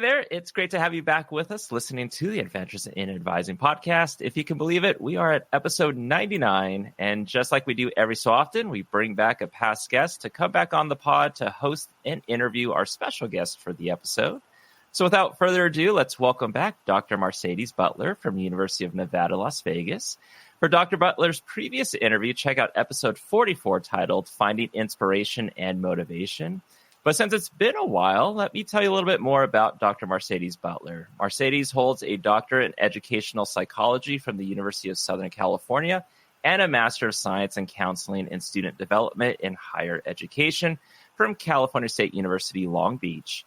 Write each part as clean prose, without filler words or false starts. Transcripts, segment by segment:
there. It's great to have you back with us listening to the Adventures in Advising podcast. If you can believe it, we are at episode 99. And just like we do every so often, we bring back a past guest to come back on the pod to host and interview our special guest for the episode. So without further ado, let's welcome back Dr. Marcedes Butler from the University of Nevada, Las Vegas. For Dr. Butler's previous interview, check out episode 44 titled Finding Inspiration and Motivation. But since it's been a while, let me tell you a little bit more about Dr. Marcedes Butler. Marcedes holds a doctorate in educational psychology from the University of Southern California and a Master of Science in Counseling and Student Development in Higher Education from California State University, Long Beach.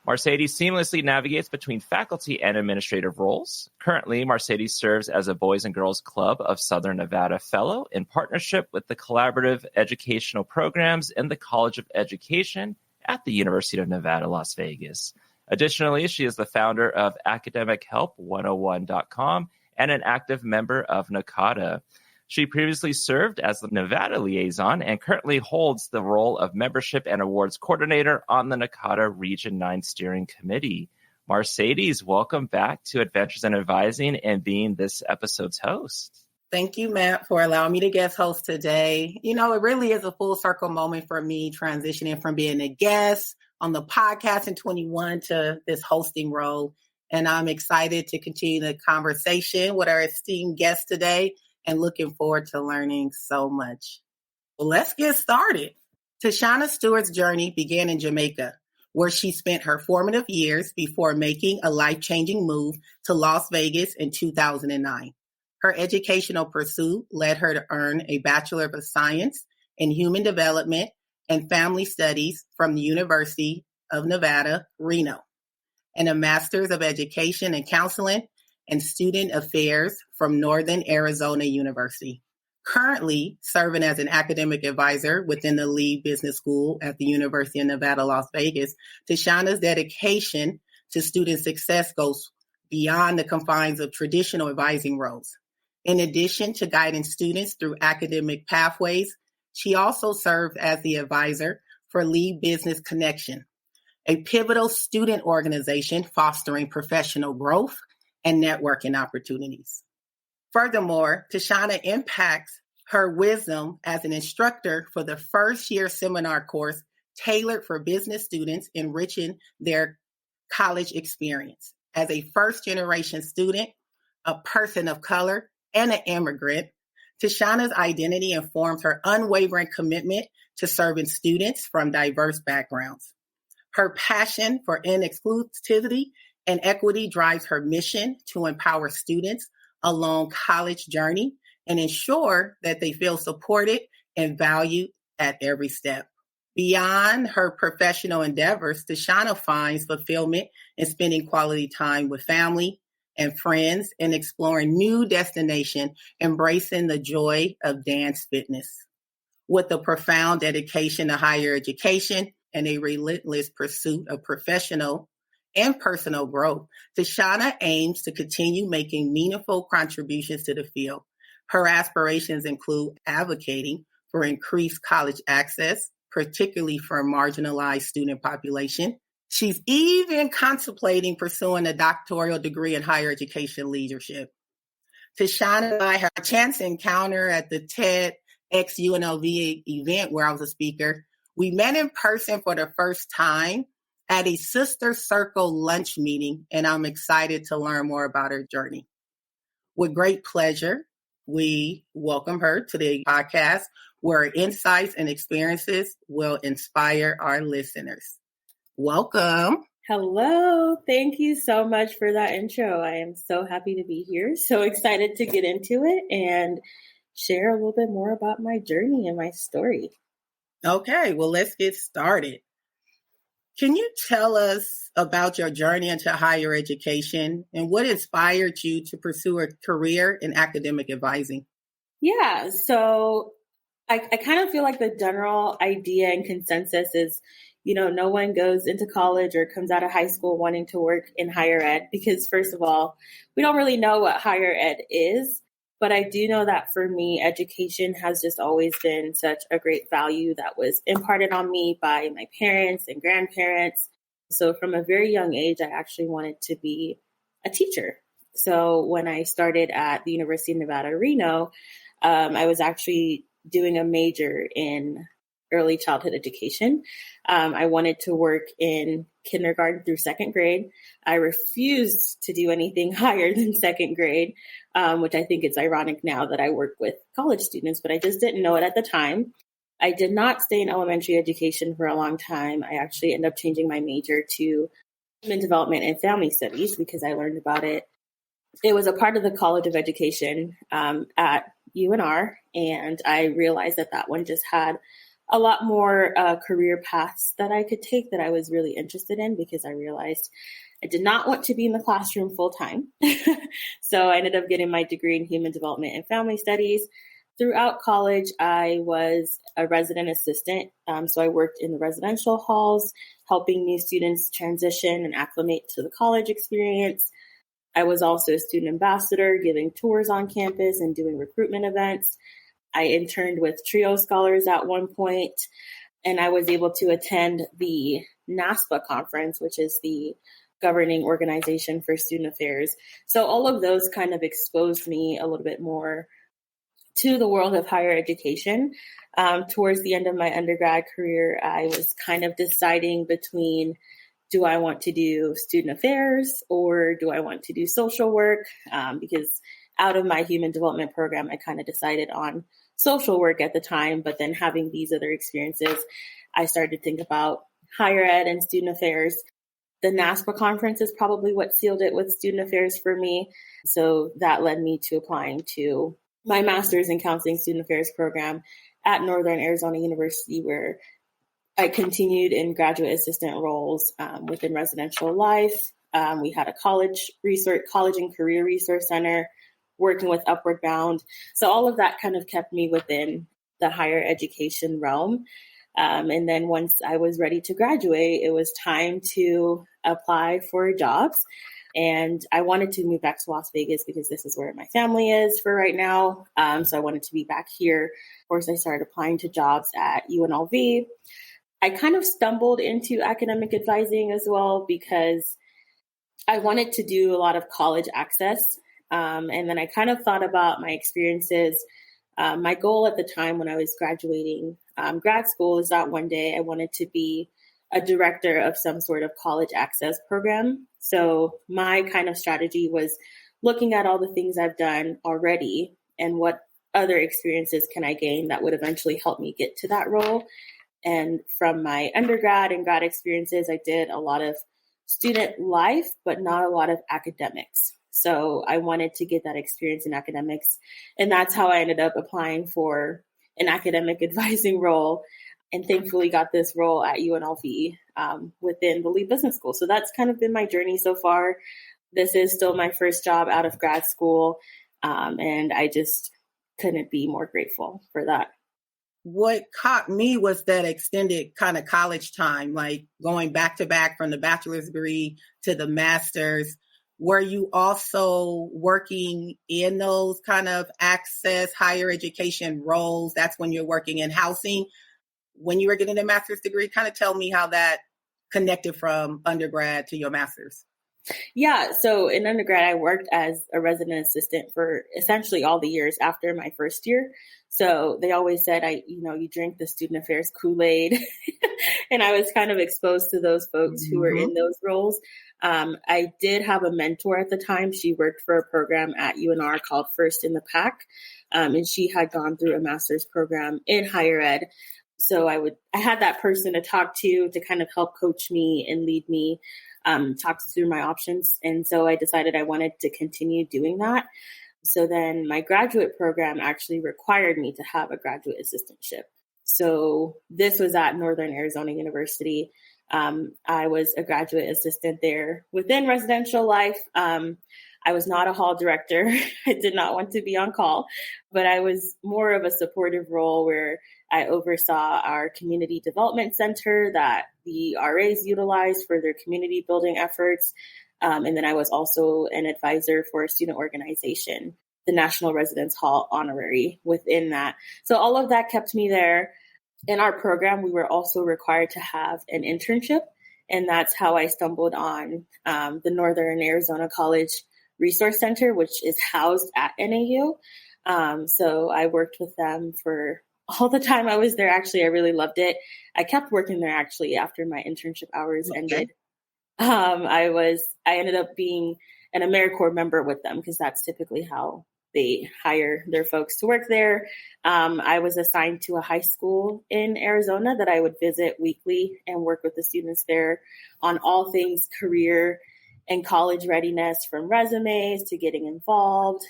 Marcedes seamlessly navigates between faculty and administrative roles. Currently, Marcedes serves as a Boys and Girls Club of Southern Nevada Fellow in partnership with the Collaborative Educational Programs in the College of Education at the University of Nevada, Las Vegas. Additionally, she is the founder of academichealth101.com and an active member of NACADA. She previously served as the Nevada liaison and currently holds the role of membership and awards coordinator on the NACADA Region 9 Steering Committee. Marcedes, welcome back to Adventures in Advising and being this episode's host. Thank you, Matt, for allowing me to guest host today. You know, it really is a full circle moment for me transitioning from being a guest on the podcast in 21 to this hosting role. And I'm excited to continue the conversation with our esteemed guest today and looking forward to learning so much. Well, let's get started. Tashauna Stewart's journey began in Jamaica, where she spent her formative years before making a life-changing move to Las Vegas in 2009. Her educational pursuit led her to earn a Bachelor of Science in Human Development and Family Studies from the University of Nevada, Reno, and a Master's of Education and Counseling and Student Affairs from Northern Arizona University. Currently serving as an academic advisor within the Lee Business School at the University of Nevada, Las Vegas, Tashauna's dedication to student success goes beyond the confines of traditional advising roles. In addition to guiding students through academic pathways, she also serves as the advisor for Lee Business Connection, a pivotal student organization fostering professional growth and networking opportunities. Furthermore, Tashauna impacts her wisdom as an instructor for the first-year seminar course tailored for business students, enriching their college experience. As a first-generation student, a person of color, and an immigrant, Tashauna's identity informs her unwavering commitment to serving students from diverse backgrounds. Her passion for inclusivity and equity drives her mission to empower students along college journey and ensure that they feel supported and valued at every step. Beyond her professional endeavors, Tashauna finds fulfillment in spending quality time with family and friends and exploring new destinations, embracing the joy of dance fitness. With a profound dedication to higher education and a relentless pursuit of professional and personal growth, Tashauna aims to continue making meaningful contributions to the field. Her aspirations include advocating for increased college access, particularly for a marginalized student population. She's even contemplating pursuing a doctoral degree in higher education leadership. Tashauna and I had a chance encounter at the TEDx UNLV event where I was a speaker. We met in person for the first time at a Sister Circle lunch meeting, and I'm excited to learn more about her journey. With great pleasure, we welcome her to the podcast where her insights and experiences will inspire our listeners. Welcome. Hello. Thank you so much for that intro. I am so happy to be here. So excited to get into it and share a little bit more about my journey and my story. Okay, well, let's get started. Can you tell us about your journey into higher education and what inspired you to pursue a career in academic advising? Yeah, so I kind of feel like the general idea and consensus is, no one goes into college or comes out of high school wanting to work in higher ed because, first of all, we don't really know what higher ed is. But I do know that for me, education has just always been such a great value that was imparted on me by my parents and grandparents. So from a very young age, I actually wanted to be a teacher. So when I started at the University of Nevada, Reno, I was actually doing a major in early childhood education. I wanted to work in kindergarten through second grade. I refused to do anything higher than second grade, which I think it's ironic now that I work with college students, but I just didn't know it at the time. I did not stay in elementary education for a long time. I actually ended up changing my major to human development and family studies because I learned about it. It was a part of the College of Education at UNR, and I realized that one just had a lot more career paths that I could take that I was really interested in, because I realized I did not want to be in the classroom full time. So I ended up getting my degree in human development and family studies. Throughout college, I was a resident assistant. So I worked in the residential halls, helping new students transition and acclimate to the college experience. I was also a student ambassador, giving tours on campus and doing recruitment events. I interned with TRIO scholars at one point, and I was able to attend the NASPA conference, which is the governing organization for student affairs. So all of those kind of exposed me a little bit more to the world of higher education. Towards the end of my undergrad career, I was kind of deciding between, do I want to do student affairs or do I want to do social work? Because out of my human development program, I kind of decided on social work at the time, but then having these other experiences, I started to think about higher ed and student affairs. The NASPA conference is probably what sealed it with student affairs for me. So that led me to applying to my master's in counseling student affairs program at Northern Arizona University, where I continued in graduate assistant roles within residential life. We had a college and career resource center, working with Upward Bound. So all of that kind of kept me within the higher education realm. And then once I was ready to graduate, it was time to apply for jobs. And I wanted to move back to Las Vegas because this is where my family is for right now. So I wanted to be back here. Of course, I started applying to jobs at UNLV. I kind of stumbled into academic advising as well because I wanted to do a lot of college access. And then I kind of thought about my experiences. My goal at the time when I was graduating grad school is that one day I wanted to be a director of some sort of college access program. So my kind of strategy was looking at all the things I've done already and what other experiences can I gain that would eventually help me get to that role. And from my undergrad and grad experiences, I did a lot of student life, but not a lot of academics. So I wanted to get that experience in academics. And that's how I ended up applying for an academic advising role, and thankfully got this role at UNLV within the Lee Business School. So that's kind of been my journey so far. This is still my first job out of grad school. And I just couldn't be more grateful for that. What caught me was that extended kind of college time, like going back to back from the bachelor's degree to the master's. Were you also working in those kind of access higher education roles? That's when you're working in housing. When you were getting a master's degree, kind of tell me how that connected from undergrad to your master's. Yeah. So in undergrad, I worked as a resident assistant for essentially all the years after my first year. So they always said, you drink the student affairs Kool-Aid. And I was kind of exposed to those folks who were in those roles. I did have a mentor at the time. She worked for a program at UNR called First in the Pack. And she had gone through a master's program in higher ed. So I had that person to talk to kind of help coach me and lead me, talk through my options. And so I decided I wanted to continue doing that. So then my graduate program actually required me to have a graduate assistantship. So this was at Northern Arizona University. I was a graduate assistant there within residential life. I was not a hall director. I did not want to be on call, but I was more of a supportive role where I oversaw our community development center that the RAs utilized for their community building efforts. And then I was also an advisor for a student organization, the National Residence Hall Honorary within that. So all of that kept me there. In our program, we were also required to have an internship. And that's how I stumbled on the Northern Arizona College Resource Center, which is housed at NAU. So I worked with them for all the time I was there. Actually, I really loved it. I kept working there actually after my internship hours ended. I ended up being an AmeriCorps member with them because that's typically how they hire their folks to work there. I was assigned to a high school in Arizona that I would visit weekly and work with the students there on all things career and college readiness, from resumes to getting involved,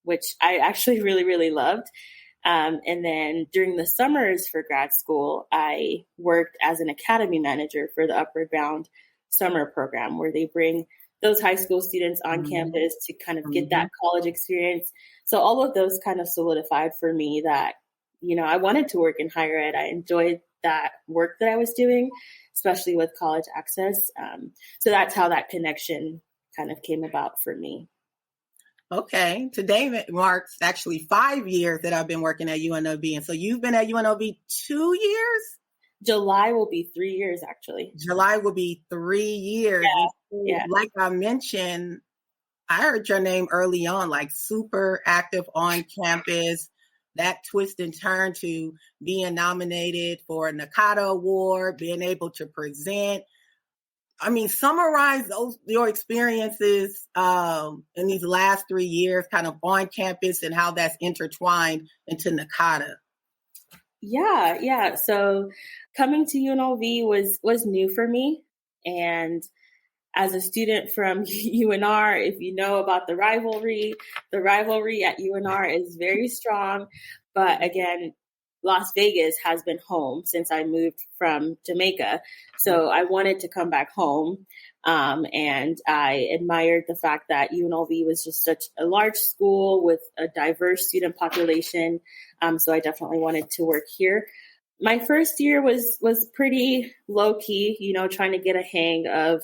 which I actually really, really loved. And then during the summers for grad school, I worked as an academy manager for the Upward Bound summer program, where they bring those high school students on campus to kind of get that college experience. So all of those kind of solidified for me that, I wanted to work in higher ed. I enjoyed that work that I was doing, especially with college access. So that's how that connection kind of came about for me. Okay. Today marks actually 5 years that I've been working at UNLV. And so you've been at UNLV 2 years? July will be 3 years, actually. July will be 3 years. Yeah. Like I mentioned, I heard your name early on, like super active on campus, that twist and turn to being nominated for a NACADA award, being able to present. I mean, summarize your experiences in these last 3 years kind of on campus and how that's intertwined into NACADA. Yeah. So coming to UNLV was new for me. And as a student from UNR, if you know about the rivalry at UNR is very strong. But again, Las Vegas has been home since I moved from Jamaica. So I wanted to come back home. And I admired the fact that UNLV was just such a large school with a diverse student population. So I definitely wanted to work here. My first year was pretty low key, trying to get a hang of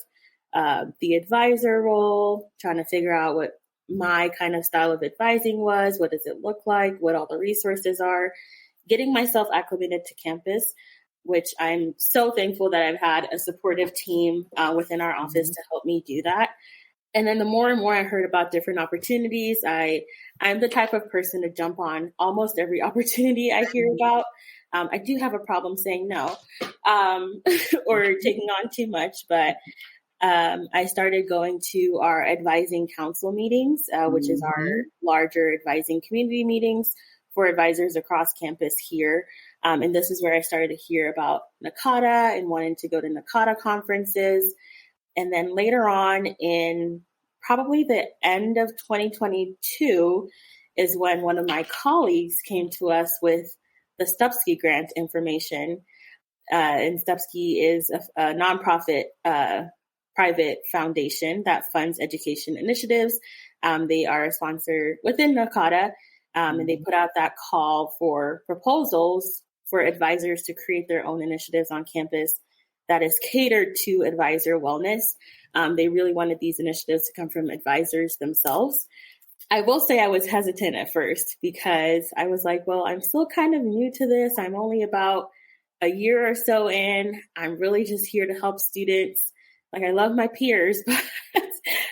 the advisor role, trying to figure out what my kind of style of advising was, what does it look like, what all the resources are, getting myself acclimated to campus, which I'm so thankful that I've had a supportive team within our office to help me do that. And then the more and more I heard about different opportunities, I'm the type of person to jump on almost every opportunity I hear about. I do have a problem saying no or taking on too much, but I started going to our advising council meetings, which is our larger advising community meetings for advisors across campus here. And this is where I started to hear about NACADA and wanting to go to NACADA conferences. And then later on in probably the end of 2022 is when one of my colleagues came to us with the Stupski grant information. And Stupski is a nonprofit private foundation that funds education initiatives. They are a sponsor within NACADA, and they put out that call for proposals for advisors to create their own initiatives on campus that is catered to advisor wellness. They really wanted these initiatives to come from advisors themselves. I will say I was hesitant at first because I was like, well, I'm still kind of new to this. I'm only about a year or so in. I'm really just here to help students. Like, I love my peers, but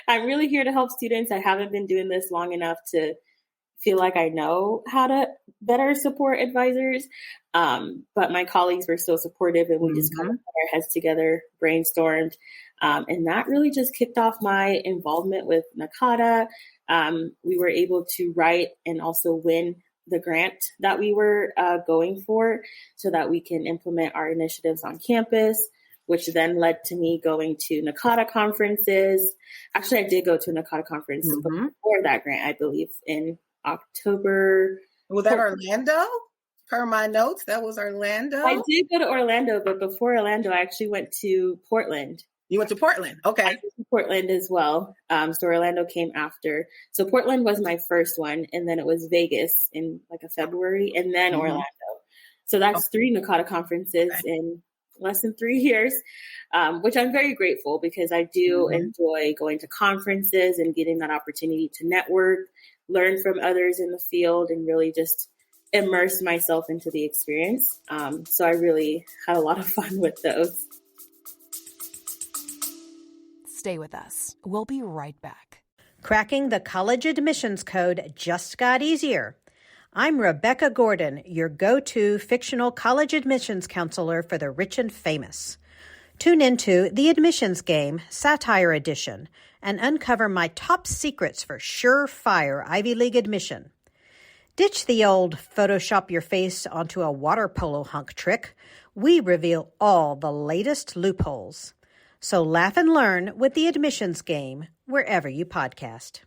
I'm really here to help students. I haven't been doing this long enough to feel like I know how to better support advisors. But my colleagues were so supportive, and we just kind of put our heads together, brainstormed. And that really just kicked off my involvement with NACADA. We were able to write and also win the grant that we were going for so that we can implement our initiatives on campus, which then led to me going to NACADA conferences. Actually, I did go to a NACADA conference before that grant, I believe, in October. Was that Orlando? Per my notes, that was Orlando? I did go to Orlando, but before Orlando, I actually went to Portland. You went to Portland? Okay. I went to Portland as well. So Orlando came after. So Portland was my first one, and then it was Vegas in like a February, and then Orlando. So that's 3 NACADA conferences in less than 3 years, which I'm very grateful because I do enjoy going to conferences and getting that opportunity to network, learn from others in the field, and really just immerse myself into the experience. So I really had a lot of fun with those. Stay with us. We'll be right back. Cracking the college admissions code just got easier. I'm Rebecca Gordon, your go-to fictional college admissions counselor for the rich and famous. Tune into The Admissions Game, Satire Edition, and uncover my top secrets for surefire Ivy League admission. Ditch the old Photoshop your face onto a water polo hunk trick. We reveal all the latest loopholes. So laugh and learn with The Admissions Game, wherever you podcast.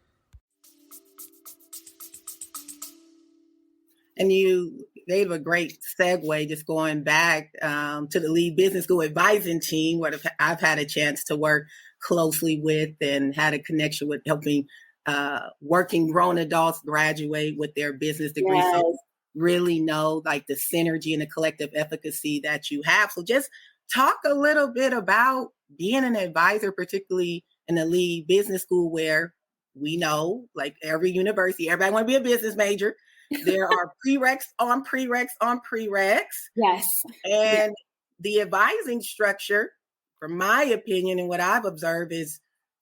And you gave a great segue, just going back to the Lead Business School advising team, where I've had a chance to work closely with and had a connection with helping working grown adults graduate with their business degree. Yes. So really know like the synergy and the collective efficacy that you have. So just talk a little bit about being an advisor, particularly in the Lead Business School, where we know, like every university, everybody want to be a business major. There are prereqs on prereqs on prereqs. Yes. And the advising structure, from my opinion and what I've observed, is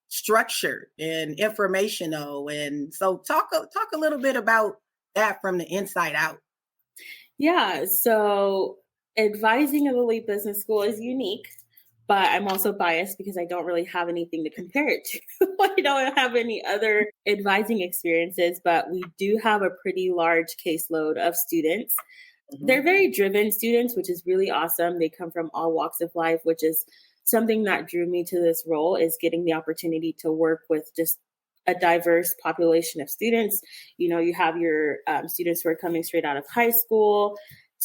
structured and informational. And so talk a little bit about that from the inside out. Yeah. So advising of the Lead Business School is unique, but I'm also biased because I don't really have anything to compare it to. I don't have any other advising experiences, but we do have a pretty large caseload of students. Mm-hmm. They're very driven students, which is really awesome. They come from all walks of life, which is something that drew me to this role, is getting the opportunity to work with just a diverse population of students. You know, you have your students who are coming straight out of high school,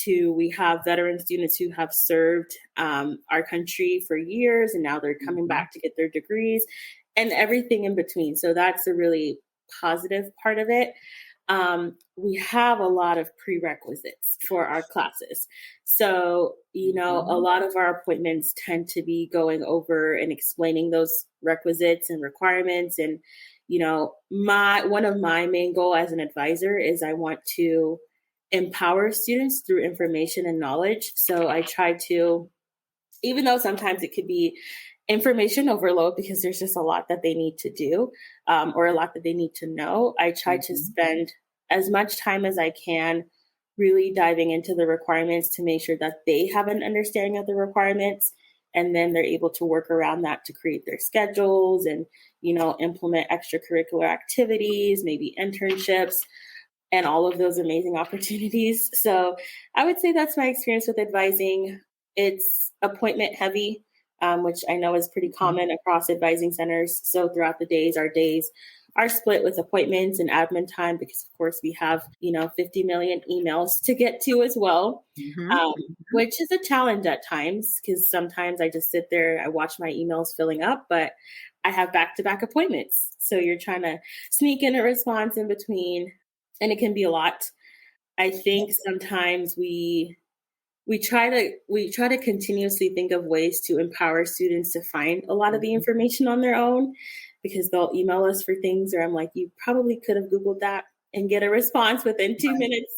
we have veteran students who have served our country for years, and now they're coming back to get their degrees, and everything in between. So that's a really positive part of it. We have a lot of prerequisites for our classes. So, you know, a lot of our appointments tend to be going over and explaining those requisites and requirements. And, you know, one of my main goals as an advisor is I want to empower students through information and knowledge. So I try to, even though sometimes it could be information overload because there's just a lot that they need to do or a lot that they need to know, I try to spend as much time as I can really diving into the requirements to make sure that they have an understanding of the requirements, and then they're able to work around that to create their schedules and, you know, implement extracurricular activities, maybe internships, and all of those amazing opportunities. So I would say that's my experience with advising. It's appointment heavy, which I know is pretty common across advising centers. So throughout the days, our days are split with appointments and admin time because, of course, we have, 50 million emails to get to as well, which is a challenge at times because sometimes I just sit there, I watch my emails filling up, but I have back-to-back appointments. So you're trying to sneak in a response in between, and it can be a lot. I think sometimes we try to continuously think of ways to empower students to find a lot of the information on their own, because they'll email us for things, or I'm like, you probably could have Googled that and get a response within 2 minutes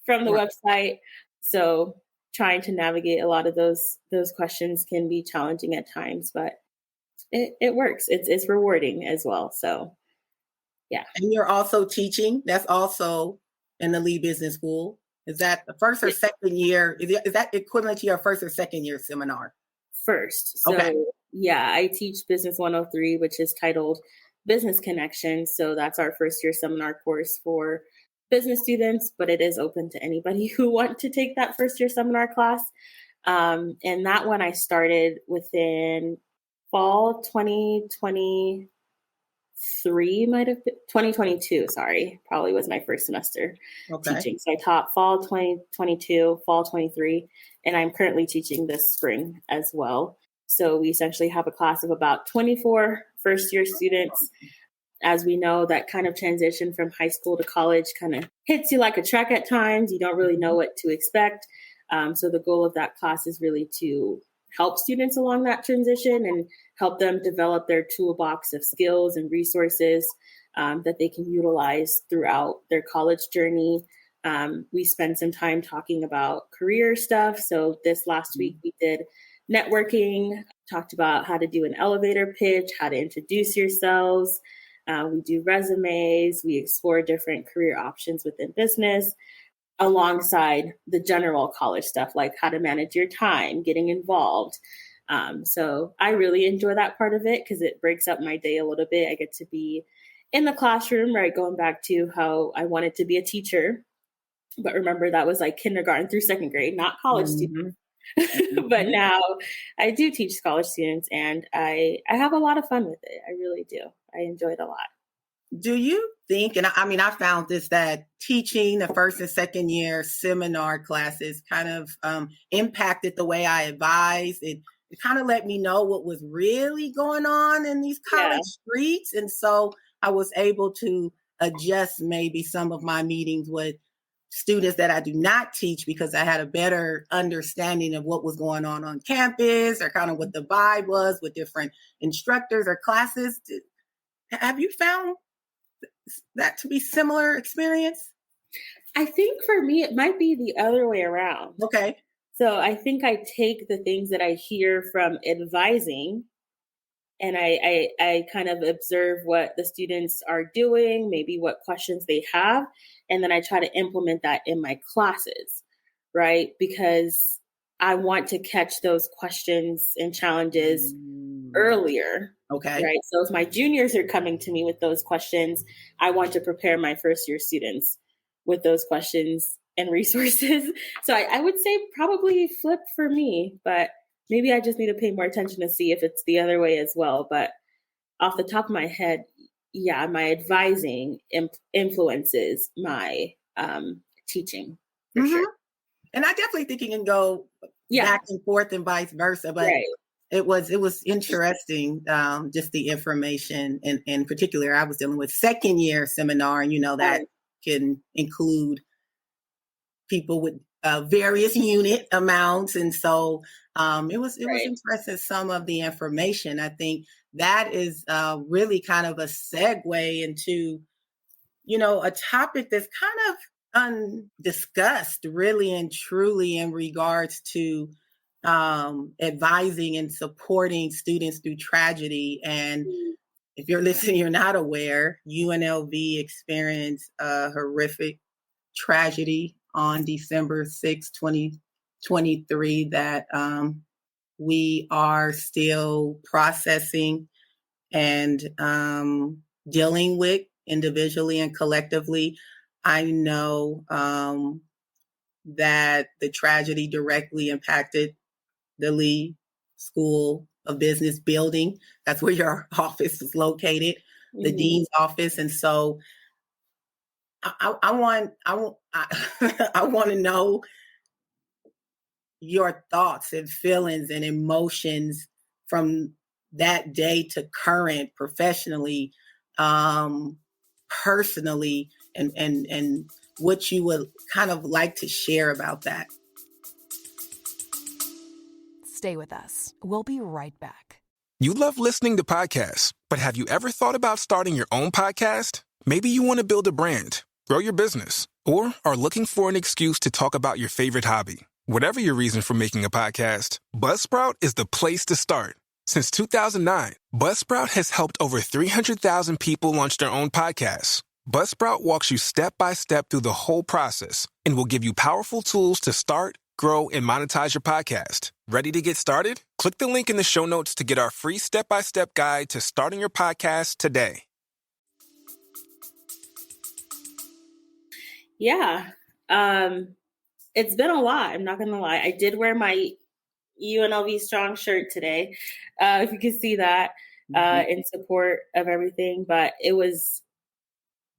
from the website. So trying to navigate a lot of those questions can be challenging at times, but it works. It's rewarding as well. So yeah. And you're also teaching. That's also in the Lead Business School. Is that the first or second year? Is that equivalent to your first or second year seminar? First. So, okay. Yeah, I teach Business 103, which is titled Business Connection. So that's our first year seminar course for business students, but it is open to anybody who want to take that first year seminar class. And that one I started within fall 2023, 2022, probably was my first semester teaching. So I taught fall 2022, fall 23, and I'm currently teaching this spring as well. So we essentially have a class of about 24 first-year students. As we know, that kind of transition from high school to college kind of hits you like a truck at times. You don't really know what to expect. So the goal of that class is really to help students along that transition and help them develop their toolbox of skills and resources that they can utilize throughout their college journey. We spend some time talking about career stuff. So this last week we did networking, talked about how to do an elevator pitch, how to introduce yourselves. We do resumes. We explore different career options within business alongside the general college stuff, like how to manage your time, getting involved. So I really enjoy that part of it because it breaks up my day a little bit. I get to be in the classroom, right? Going back to how I wanted to be a teacher. But remember, that was like kindergarten through second grade, not college students. But now I do teach college students, and I have a lot of fun with it. I really do. I enjoy it a lot. Do you think, and I mean, I found this, that teaching the first and second year seminar classes kind of impacted the way I advise. It kind of let me know what was really going on in these college streets. And so I was able to adjust maybe some of my meetings with students that I do not teach because I had a better understanding of what was going on campus, or kind of what the vibe was with different instructors or classes. Have you found that to be similar experience? I think for me, it might be the other way around. Okay. So I think I take the things that I hear from advising, and I kind of observe what the students are doing, maybe what questions they have, and then I try to implement that in my classes, right? Because I want to catch those questions and challenges earlier. Okay. Right. So if my juniors are coming to me with those questions, I want to prepare my first year students with those questions and resources. So I would say probably flip for me, but maybe I just need to pay more attention to see if it's the other way as well. But off the top of my head, yeah, my advising influences my teaching for sure. And I definitely think you can go back and forth and vice versa, but it was interesting, just the information. And in particular, I was dealing with second year seminar, and that can include people with various unit amounts. And so it was interesting, some of the information. I think that is really kind of a segue into, a topic that's kind of undiscussed really and truly in regards to advising and supporting students through tragedy. And if you're listening, you're not aware, UNLV experienced a horrific tragedy on December 6, 2023 that we are still processing and dealing with individually and collectively. I know that the tragedy directly impacted the Lee School of Business building. That's where your office is located, the dean's office. And so I want to know your thoughts and feelings and emotions from that day to current, professionally, personally, and what you would kind of like to share about that. Stay with us. We'll be right back. You love listening to podcasts, but have you ever thought about starting your own podcast? Maybe you want to build a brand, grow your business, or are looking for an excuse to talk about your favorite hobby. Whatever your reason for making a podcast, Buzzsprout is the place to start. Since 2009, Buzzsprout has helped over 300,000 people launch their own podcasts. Buzzsprout walks you step by step through the whole process and will give you powerful tools to start, grow, and monetize your podcast. Ready to get started? Click the link in the show notes to get our free step-by-step guide to starting your podcast today. Yeah. It's been a lot. I'm not going to lie. I did wear my UNLV Strong shirt today, if you can see that, in support of everything. But it was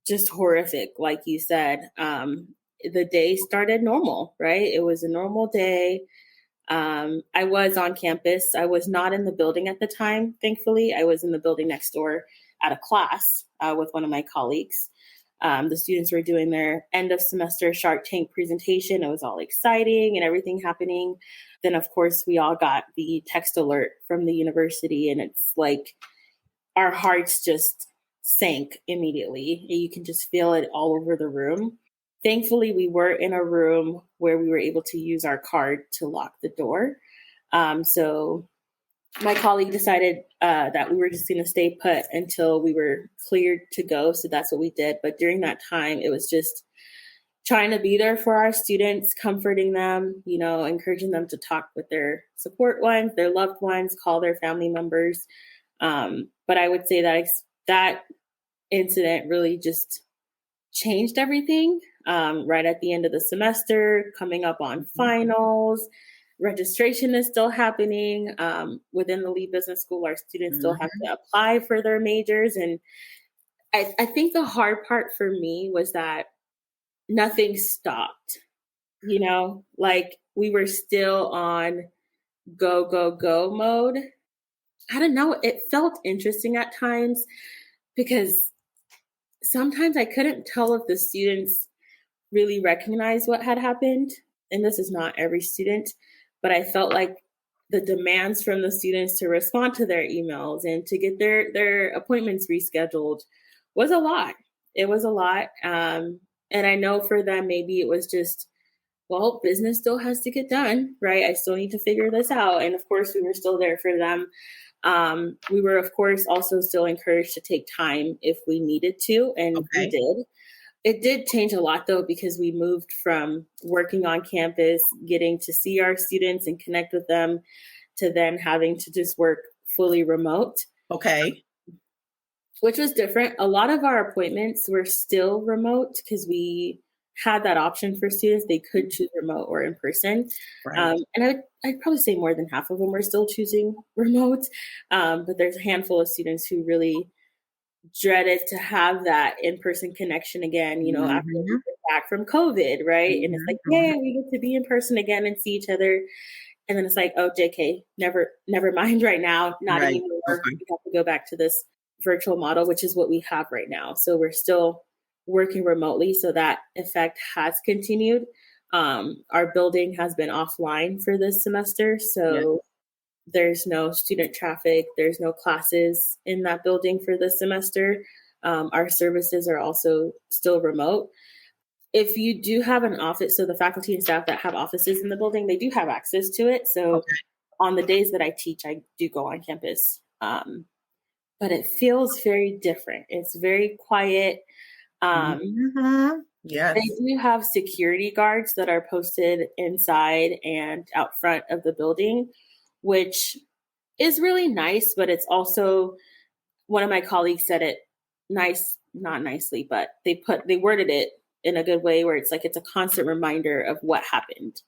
just horrific, like you said. The day started normal, right? It was a normal day. I was on campus. I was not in the building at the time, thankfully. I was in the building next door at a class with one of my colleagues. The students were doing their end of semester Shark Tank presentation. It was all exciting and everything happening. Then, of course, we all got the text alert from the university, and it's like our hearts just sank immediately. You can just feel it all over the room. Thankfully, we were in a room where we were able to use our card to lock the door. So my colleague decided that we were just going to stay put until we were cleared to go. So that's what we did. But during that time, it was just trying to be there for our students, comforting them, encouraging them to talk with their support ones, their loved ones, call their family members. But I would say that that incident really just changed everything. Right at the end of the semester, coming up on finals, registration is still happening. Within the Lee Business School, our students still have to apply for their majors. And I think the hard part for me was that nothing stopped, like we were still on go, go, go mode. I don't know. It felt interesting at times because sometimes I couldn't tell if the students really recognized what had happened. And this is not every student, but I felt like the demands from the students to respond to their emails and to get their appointments rescheduled was a lot. It was a lot. And I know for them, maybe it was just, well, business still has to get done, right? I still need to figure this out. And of course, we were still there for them. We were, of course, also still encouraged to take time if we needed to, and we did. It did change a lot, though, because we moved from working on campus, getting to see our students and connect with them, to then having to just work fully remote. Okay. Which was different. A lot of our appointments were still remote because we had that option for students. They could choose remote or in person. Right. And I'd probably say more than half of them were still choosing remote. But there's a handful of students who really dreaded to have that in-person connection again, after we get back from COVID, right? And it's like, yeah, we get to be in person again and see each other. And then it's like, oh, JK, never mind right now. Not anymore. We have to go back to this virtual model, which is what we have right now. So we're still working remotely. So that effect has continued. Our building has been offline for this semester. So there's no student traffic. There's no classes in that building for this semester. Our services are also still remote. If you do have an office, so the faculty and staff that have offices in the building, they do have access to it. So on the days that I teach, I do go on campus. But it feels very different. It's very quiet. Yes. They do have security guards that are posted inside and out front of the building, which is really nice, but it's also, one of my colleagues said it nice, not nicely, but they worded it in a good way where it's like, it's a constant reminder of what happened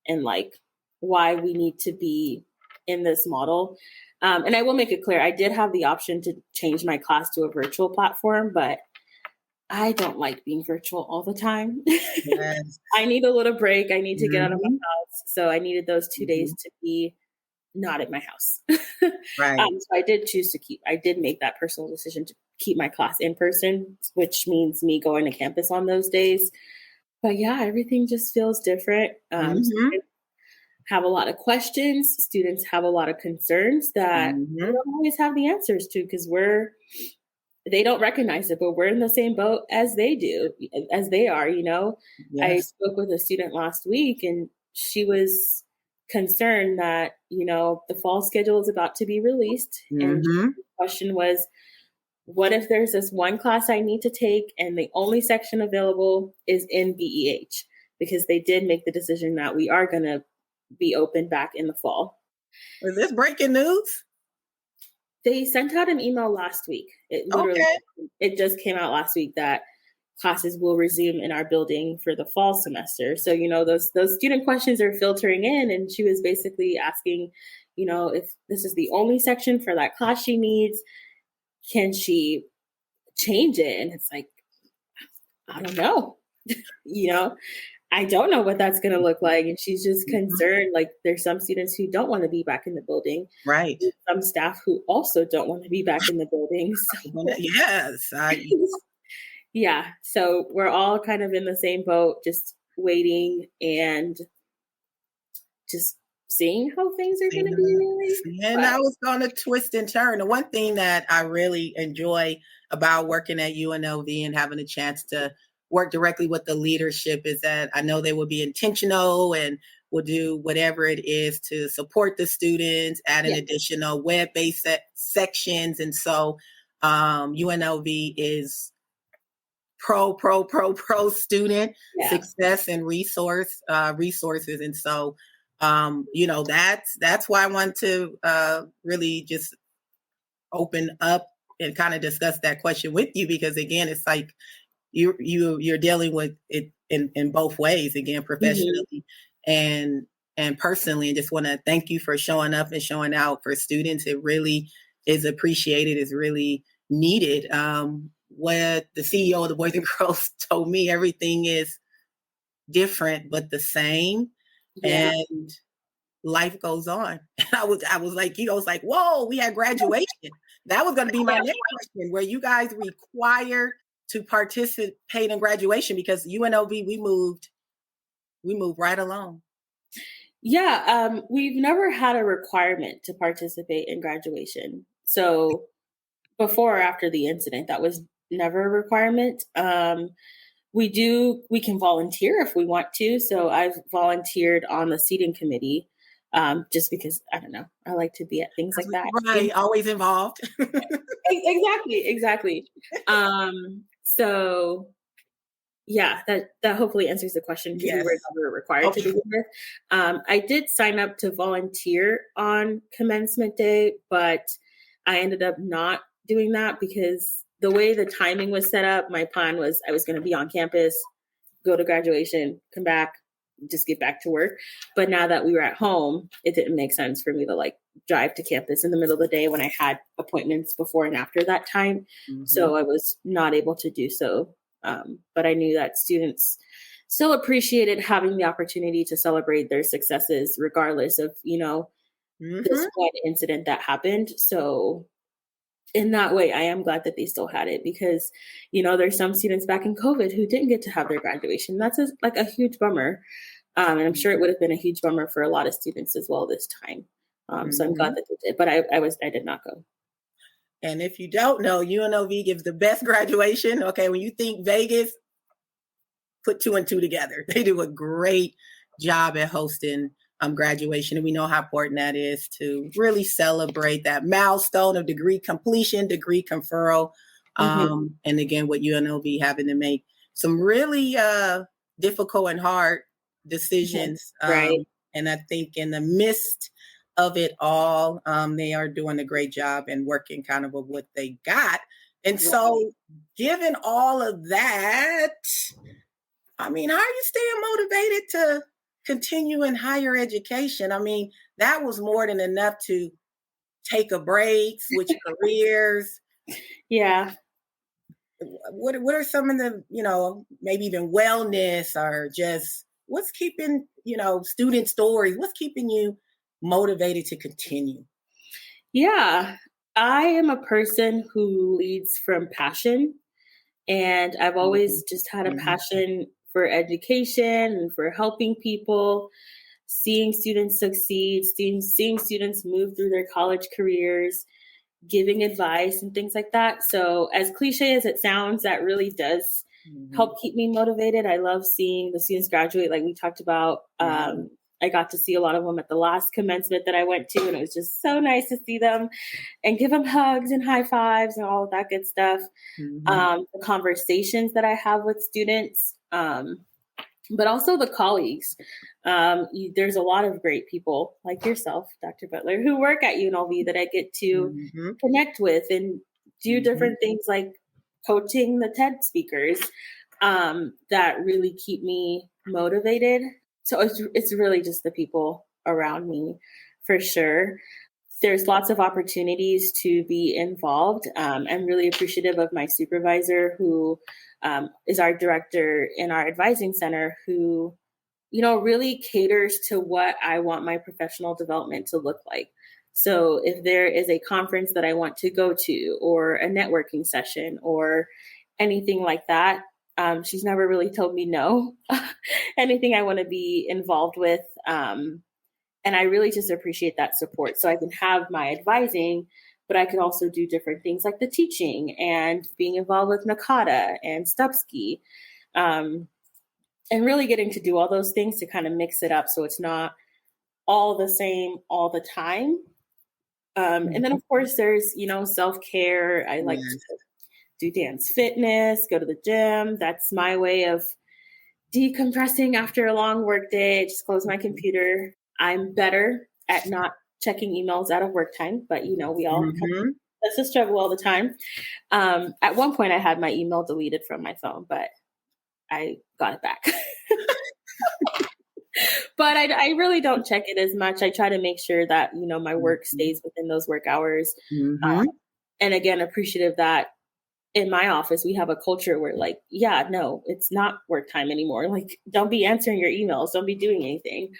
and like why we need to be in this model. And I will make it clear, I did have the option to change my class to a virtual platform, but I don't like being virtual all the time. Yes. I need a little break. I need to get out of my house. So I needed those 2 days to be not at my house. Right. So I did make that personal decision to keep my class in person, which means me going to campus on those days. But yeah, everything just feels different. Students have a lot of questions. Students have a lot of concerns that we don't always have the answers to because they don't recognize it, but we're in the same boat as they are, Yes. I spoke with a student last week and she was concerned that, the fall schedule is about to be released. And the question was, what if there's this one class I need to take and the only section available is in BEH? Because they did make the decision that we are going to be open back in the fall. Is this breaking news? They sent out an email last week. It just came out last week that classes will resume in our building for the fall semester. So, those student questions are filtering in, and she was basically asking, if this is the only section for that class she needs, can she change it? And it's like, I don't know, I don't know what that's going to look like. And she's just concerned. Like there's some students who don't want to be back in the building. Right. There's some staff who also don't want to be back in the building. So, yes. Yeah. So we're all kind of in the same boat, just waiting and just seeing how things are going to be really. And I was going to twist and turn. The one thing that I really enjoy about working at UNLV and having a chance to work directly with the leadership is that I know they will be intentional and will do whatever it is to support the students, add an additional web-based sections. And so UNLV is pro student success and resources. And so, that's why I want to really just open up and kind of discuss that question with you, because again, it's like you're dealing with it in both ways, again, professionally and personally, and just want to thank you for showing up and showing out for students. It really is appreciated, is really needed. What the CEO of the Boys and Girls told me, everything is different but the same, and life goes on. And I was like, I was like, whoa, we had graduation. That was going to be my next question. Were you guys required to participate in graduation? Because UNLV, we moved right along. Yeah, we've never had a requirement to participate in graduation. So before or after the incident, that was never a requirement. We can volunteer if we want to. So I've volunteered on the seating committee, just because, I don't know, I like to be at things like that. Right, always involved. Exactly. So yeah, that hopefully answers the question, because we were never required to begin with. I did sign up to volunteer on commencement day, but I ended up not doing that because the way the timing was set up, my plan was I was going to be on campus, go to graduation, come back, just get back to work. But now that we were at home, it didn't make sense for me to drive to campus in the middle of the day when I had appointments before and after that time. So I was not able to do so. But I knew that students still appreciated having the opportunity to celebrate their successes, regardless of, this one incident that happened. So in that way, I am glad that they still had it, because, there's some students back in COVID who didn't get to have their graduation. That's a huge bummer. And I'm sure it would have been a huge bummer for a lot of students as well this time. So I'm glad that they did, but I did not go. And if you don't know, UNLV gives the best graduation. Okay, when you think Vegas, put 2 and 2 together. They do a great job at hosting graduation. And we know how important that is to really celebrate that milestone of degree completion, degree conferral. And again, with UNLV having to make some really difficult and hard decisions. Right. And I think in the midst of it all, they are doing a great job and working kind of with what they got. And so given all of that, I mean, how are you staying motivated to continue in higher education? I mean, that was more than enough to take a break, switch careers. Yeah. What are some of the, maybe even wellness, or just what's keeping, student stories, what's keeping you motivated to continue? Yeah, I am a person who leads from passion, and I've always just had a passion for education and for helping people, seeing students succeed, seeing students move through their college careers, giving advice and things like that. So as cliche as it sounds, that really does help keep me motivated. I love seeing the students graduate, like we talked about. I got to see a lot of them at the last commencement that I went to, and it was just so nice to see them and give them hugs and high fives and all of that good stuff. The conversations that I have with students, but also the colleagues. There's a lot of great people like yourself, Dr. Butler, who work at UNLV that I get to connect with and do different things like coaching the TED speakers that really keep me motivated. So it's really just the people around me, for sure. There's lots of opportunities to be involved. I'm really appreciative of my supervisor, who is our director in our advising center, who, really caters to what I want my professional development to look like. So if there is a conference that I want to go to, or a networking session, or anything like that, she's never really told me no. Anything I want to be involved with. And I really just appreciate that support. So I can have my advising, but I can also do different things like the teaching and being involved with NACADA and Stupski. and really getting to do all those things to kind of mix it up so it's not all the same all the time. And then, of course, there's, self-care. I like to do dance fitness, go to the gym. That's my way of decompressing after a long work day. I just close my computer. I'm better at not checking emails out of work time, but, we all that's a struggle all the time. At one point, I had my email deleted from my phone, but I got it back. But I really don't check it as much. I try to make sure that, my work stays within those work hours. And again, appreciative that in my office, we have a culture where no, it's not work time anymore. Like, don't be answering your emails. Don't be doing anything.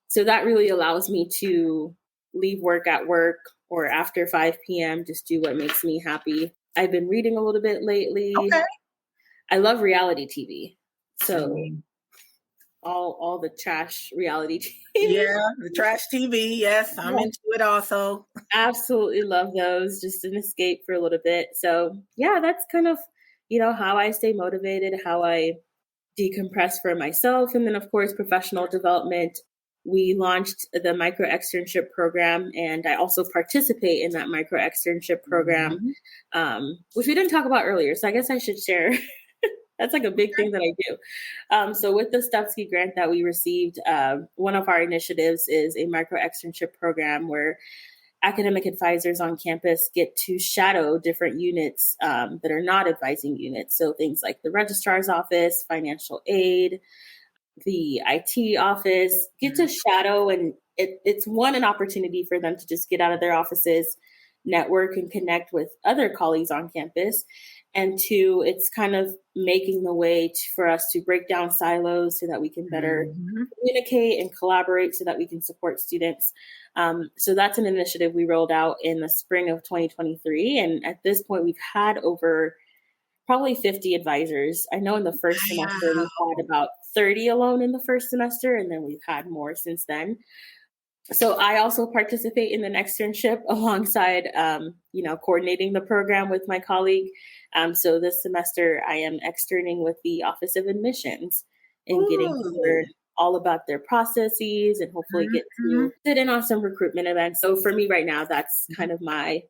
So that really allows me to leave work at work or after 5 p.m., just do what makes me happy. I've been reading a little bit lately. Okay. I love reality TV. So all the trash reality TV. Yeah, the trash TV. Yes, I'm into it also. Absolutely love those. Just an escape for a little bit. So yeah, that's kind of, how I stay motivated, how I decompress for myself. And then of course, professional development. We launched the micro-externship program, and I also participate in that micro-externship program, which we didn't talk about earlier. So I guess I should share. That's like a big thing that I do. So with the Stupsky grant that we received, one of our initiatives is a micro-externship program where academic advisors on campus get to shadow different units that are not advising units. So things like the registrar's office, financial aid, the IT office, get to shadow. And it's an opportunity for them to just get out of their offices, network and connect with other colleagues on campus. And two, it's kind of making the way for us to break down silos so that we can better communicate and collaborate so that we can support students. So that's an initiative we rolled out in the spring of 2023. And at this point, we've had over probably 50 advisors. I know in the first semester, we had about 30 alone in the first semester, and then we've had more since then. So I also participate in an externship alongside, coordinating the program with my colleague. So this semester I am externing with the Office of Admissions and getting to learn all about their processes and hopefully get to sit in on some recruitment events. So for me right now, that's kind of my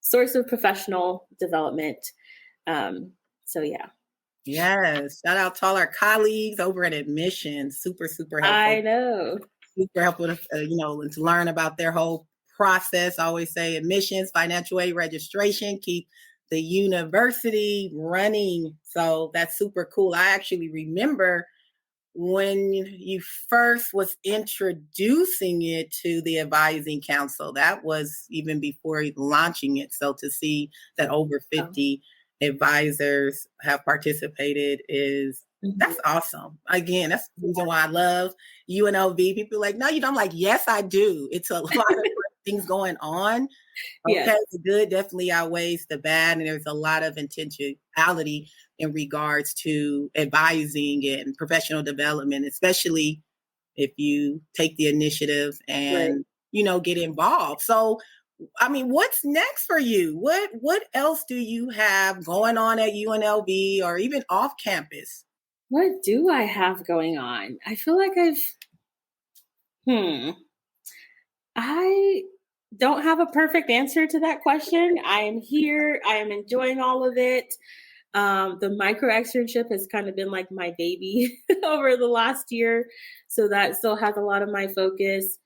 source of professional development. So yeah. Yes. Shout out to all our colleagues over at admissions. Super, super helpful. I know. Super helpful to, to learn about their whole process. I always say admissions, financial aid registration, keep the university running. So that's super cool. I actually remember when you first was introducing it to the advising council. That was even before launching it. So to see that over 50 advisors have participated that's awesome. Again, that's the reason why I love UNLV. People are like, no, you don't. I'm like, yes, I do. It's a lot of things going on. Okay, the good definitely outweighs the bad. And there's a lot of intentionality in regards to advising and professional development, especially if you take the initiative and, get involved. So, I mean, what's next for you? What else do you have going on at UNLV or even off campus? What do I have going on? I feel like I don't have a perfect answer to that question. I am here. I am enjoying all of it. The micro-externship has kind of been like my baby over the last year. So that still has a lot of my focus.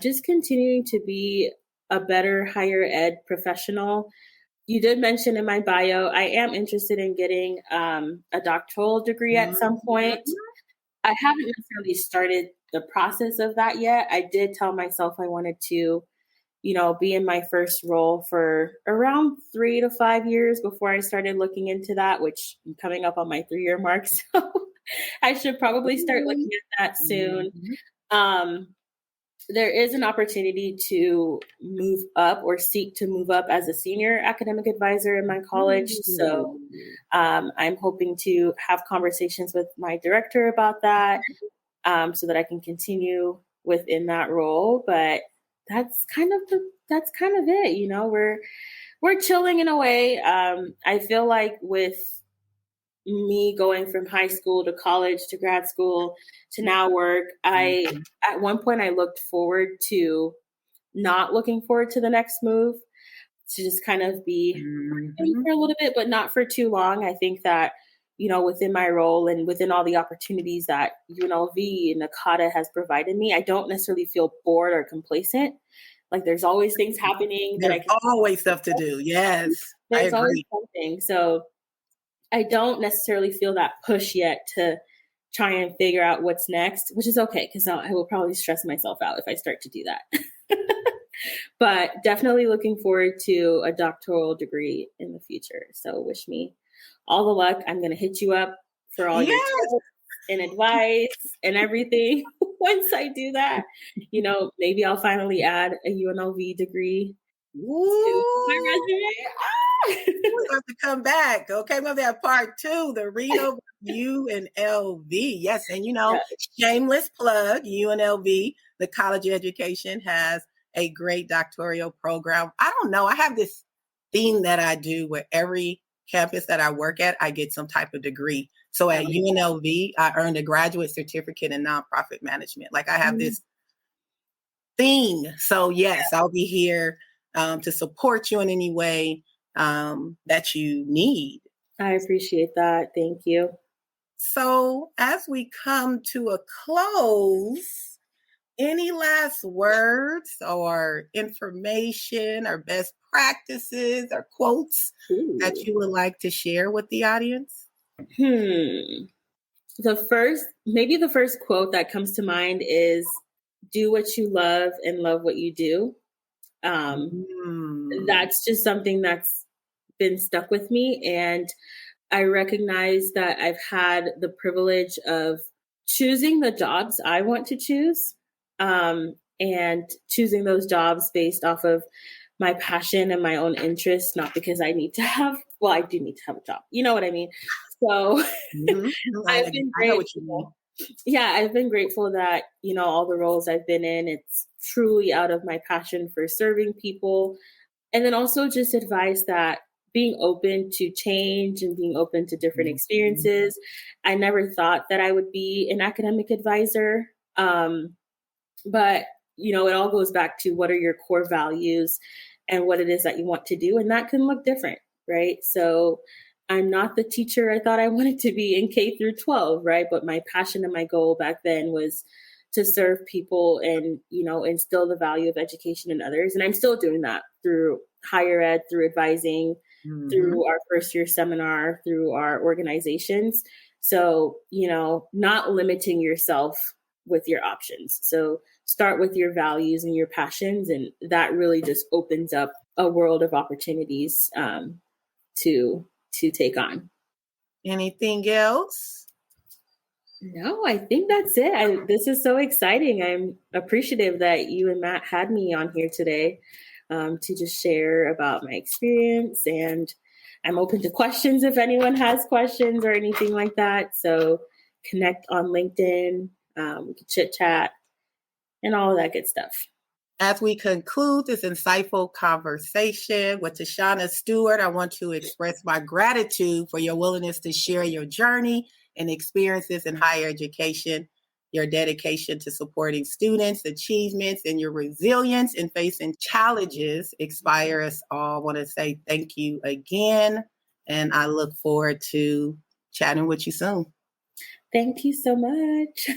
Just continuing to be a better higher ed professional. You did mention in my bio, I am interested in getting a doctoral degree at some point. I haven't necessarily started the process of that yet. I did tell myself I wanted to, be in my first role for around 3 to 5 years before I started looking into that, which I'm coming up on my 3-year mark. So I should probably start looking at that soon. There is an opportunity to move up or seek to move up as a senior academic advisor in my college. So I'm hoping to have conversations with my director about that so that I can continue within that role. But that's kind of it. We're chilling in a way. I feel like with me going from high school to college to grad school to now work, at one point I looked forward to not looking forward to the next move, to just kind of be for a little bit, but not for too long. I think that, within my role and within all the opportunities that UNLV and NACADA has provided me, I don't necessarily feel bored or complacent. Like there's always things happening. There's always stuff to do. Yes, there's always something. So I don't necessarily feel that push yet to try and figure out what's next, which is okay, because I will probably stress myself out if I start to do that. But definitely looking forward to a doctoral degree in the future. So wish me all the luck. I'm going to hit you up for all your tips and advice and everything. Once I do that, maybe I'll finally add a UNLV degree to my resume. We have to come back. Okay, we'll have part 2, the Reno UNLV. Yes, and shameless plug, UNLV, the College of Education, has a great doctoral program. I don't know. I have this thing that I do where every campus that I work at, I get some type of degree. So at UNLV, I earned a graduate certificate in nonprofit management. Like I have this thing. So yes, I'll be here to support you in any way that you need. I appreciate that. Thank you. So as we come to a close, any last words or information or best practices or quotes that you would like to share with the audience? The first quote that comes to mind is, do what you love and love what you do. That's just something that's been stuck with me. And I recognize that I've had the privilege of choosing the jobs I want to choose, and choosing those jobs based off of my passion and my own interests, not because I need to have, I do need to have a job. You know what I mean? So I've been grateful. Yeah, I've been grateful that, all the roles I've been in, it's truly out of my passion for serving people. And then also just advice that being open to change and being open to different experiences. I never thought that I would be an academic advisor. But, it all goes back to what are your core values and what it is that you want to do. And that can look different, right? So I'm not the teacher I thought I wanted to be in K through 12, right? But my passion and my goal back then was to serve people and, instill the value of education in others. And I'm still doing that through higher ed, through advising, through our first year seminar, through our organizations. So, not limiting yourself with your options. So start with your values and your passions. And that really just opens up a world of opportunities to take on. Anything else? No, I think that's it. This is so exciting. I'm appreciative that you and Matt had me on here today to just share about my experience. And I'm open to questions if anyone has questions or anything like that. So connect on LinkedIn, we can chit chat and all of that good stuff. As we conclude this insightful conversation with Tashauna Stewart, I want to express my gratitude for your willingness to share your journey and experiences in higher education. Your dedication to supporting students' achievements and your resilience in facing challenges inspire us all. I want to say thank you again, and I look forward to chatting with you soon. Thank you so much.